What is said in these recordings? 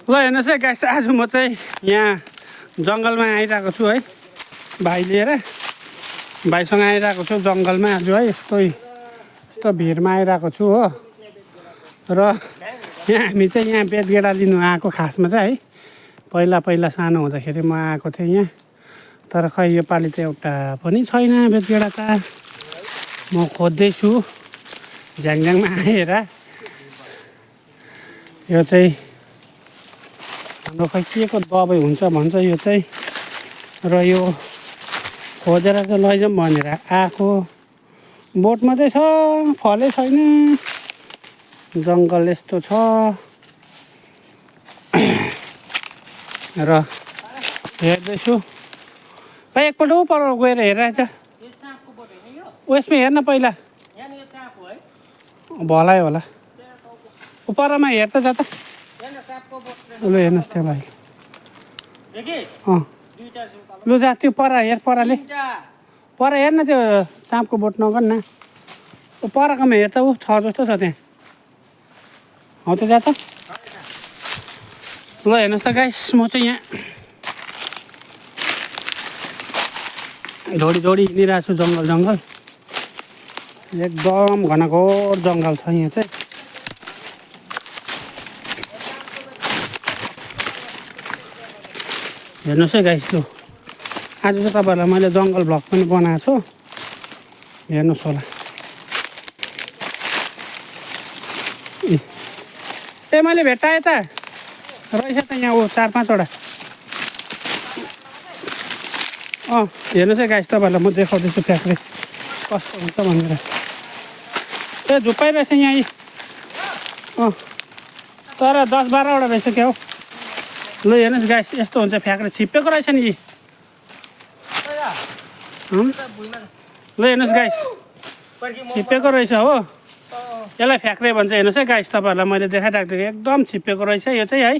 ल हेर्नुहोस् है गाइस, आज म चाहिँ यहाँ जङ्गलमा आइरहेको छु है, भाइ लिएर भाइसँग आइरहेको छु जङ्गलमा आज है। यस्तो भिडमा आइरहेको छु हो। र यहाँ हामी चाहिँ यहाँ बेतगेडा लिनु आएको खासमा चाहिँ है। पहिला सानो हुँदाखेरि म आएको थिएँ यहाँ, तर खै योपालि चाहिँ एउटा पनि छैन बेतगेडा त। म खोज्दैछु झ्याङझ्याङमा आएर। यो चाहिँ हाम्रो खै के को दबाई हुन्छ भन्छ यो चाहिँ, र यो खोजेर चाहिँ लैजाउँ भनेर आएको। बोटमा चाहिँ छ, फलै छैन, जङ्गल यस्तो छ। र हेर्दैछु भाइ, एकपल्ट ऊ पर गएर हेरेर छ उयसमा हेर्न पहिला, भलै होला उपरमा हेर त जा त। ल हेर्नुहोस् त्यहाँ भाइ, लु जा त्यो पर हेर, परले पर हेर न, त्यो साँपको बोट नगर् न, ऊ परकोमा हेर त, ऊ छ जस्तो छ त्यहाँ। हौ त जा त। ल हेर्नुहोस् त गाइस, म चाहिँ यहाँ दौडी हिँडिरहेको छु जङ्गल एकदम घनघोर जङ्गल छ यहाँ चाहिँ। हेर्नुहोस् है गाइस, लु आज चाहिँ तपाईँहरूलाई मैले जङ्गल भ्लग पनि बनाएको छु, हेर्नुहोस् होला। ए मैले भेट्टाएँ त, रहेछ त यहाँ ऊ 4-5वटा। हेर्नुहोस् है गाइस, तपाईँहरूलाई म देखाउँदैछु फ्याक्ट्री कस्तो हुन्छ भनेर। ए झुप्पाइ रहेछ यहाँ यी, तर 10-12वटा रहेछ क्या हो। ल हेर्नुहोस् गाइस, यस्तो हुन्छ फ्याक्ट्री, छिप्पेको रहेछ नि यी। ल हेर्नुहोस् गाइस, छिप्पेको रहेछ हो, यसलाई फ्याक्ट्री भन्छ। हेर्नुहोस् है गाइस, तपाईँहरूलाई मैले देखाइरहेको थिएँ, एकदम छिप्पेको रहेछ यो चाहिँ है,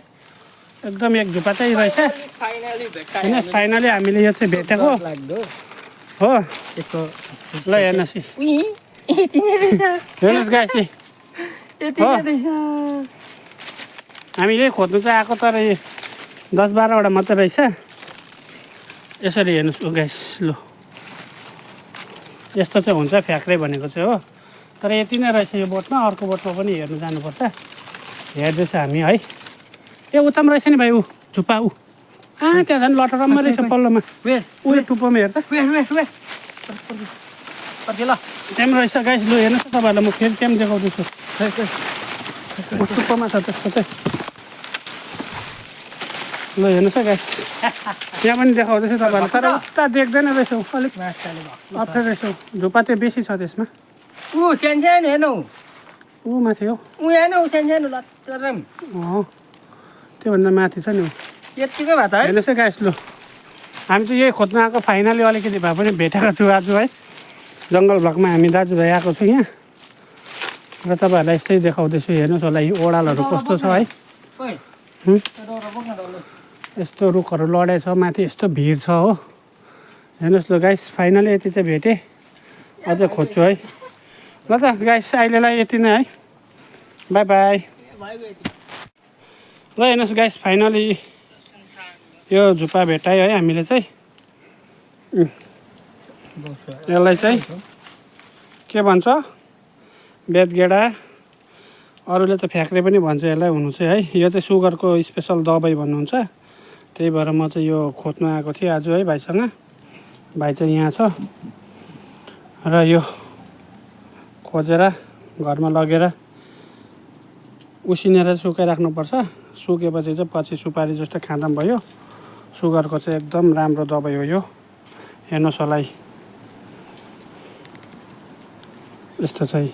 एकदम एक झुप्पा चाहिँ रहेछ। हेर्नुहोस् फाइनली हामीले यो चाहिँ भेटेको हो। ल हेर्नुहोस्, हेर्नुहोस् गाइस, हामीले खोज्नु चाहिँ आएको, तर 10-12वटा मात्रै रहेछ। यसरी हेर्नुहोस् गाइस, लु यस्तो चाहिँ हुन्छ फ्याक्ट्री भनेको चाहिँ हो। तर यति नै रहेछ यो बोटमा, अर्को बोटमा पनि हेर्नु जानुपर्छ। हेर्दैछ हामी है। ए उता पनि रहेछ नि भाइ, ऊ झुप्पा ऊ, त्यहाँ झन् लटरम्म रहेछ पल्लोमा, उयो टुप्पोमा हेर त। ल त्यहाँ पनि रहेछ गाइस, लु हेर्नुहोस् न, तपाईँहरूलाई म फेरि त्यहाँ पनि देखाउँदैछु, टुप्पोमा छ त्यस्तो चाहिँ। ल हेर्नुहोस् है गाइस, यहाँ पनि देखाउँदैछु तपाईँहरूलाई, तर उता देख्दैन रहेछ, अलिक अप्ठ्यारो रहेछ, झुप्पा चाहिँ बेसी छ त्यसमा। ऊ सानो हेर्नु, ऊ माथि हो, ऊ हेर्नु सानो लत्रम, त्योभन्दा माथि छ नि। यत्तिकै भयो त है। हेर्नुहोस् है गाइस, लु हामी चाहिँ यही खोज्न आएको, फाइनली अलिकति भए पनि भेटेको छु आज है। जङ्गल भ्लगमा हामी दाजुभाइ आएको छु यहाँ, र तपाईँहरूलाई यस्तै देखाउँदैछु। हेर्नुहोस् होला यो ओडालहरू कस्तो छ है, यस्तो रुखहरू लडाइ छ, माथि यस्तो भिड छ हो। हेर्नुहोस् ल गाइस, फाइनली यति चाहिँ भेटेँ, अझै खोज्छु है। ल त गाइस, अहिलेलाई यति नै है, बाई बाई। ल हेर्नुहोस् गाइस, फाइनली यो झुप्पा भेटायो है हामीले चाहिँ। यसलाई चाहिँ के भन्छ, बेतगेडा, अरूले त फ्याक्ट्री पनि भन्छ यसलाई हुनु चाहिँ है। यो चाहिँ सुगरको स्पेसल दबाई भन्नुहुन्छ, त्यही भएर म चाहिँ यो खोज्न आएको थिएँ आज है भाइसँग। भाइ चाहिँ यहाँ छ, र यो खोजेर घरमा लगेर उसिनेर सुकाइराख्नुपर्छ। सुकेपछि चाहिँ पछि सुपारी जस्तो खाँदा पनि भयो। सुगरको चाहिँ एकदम राम्रो दबाई हो यो। हेर्नुहोस् होला यस्तो चाहिँ।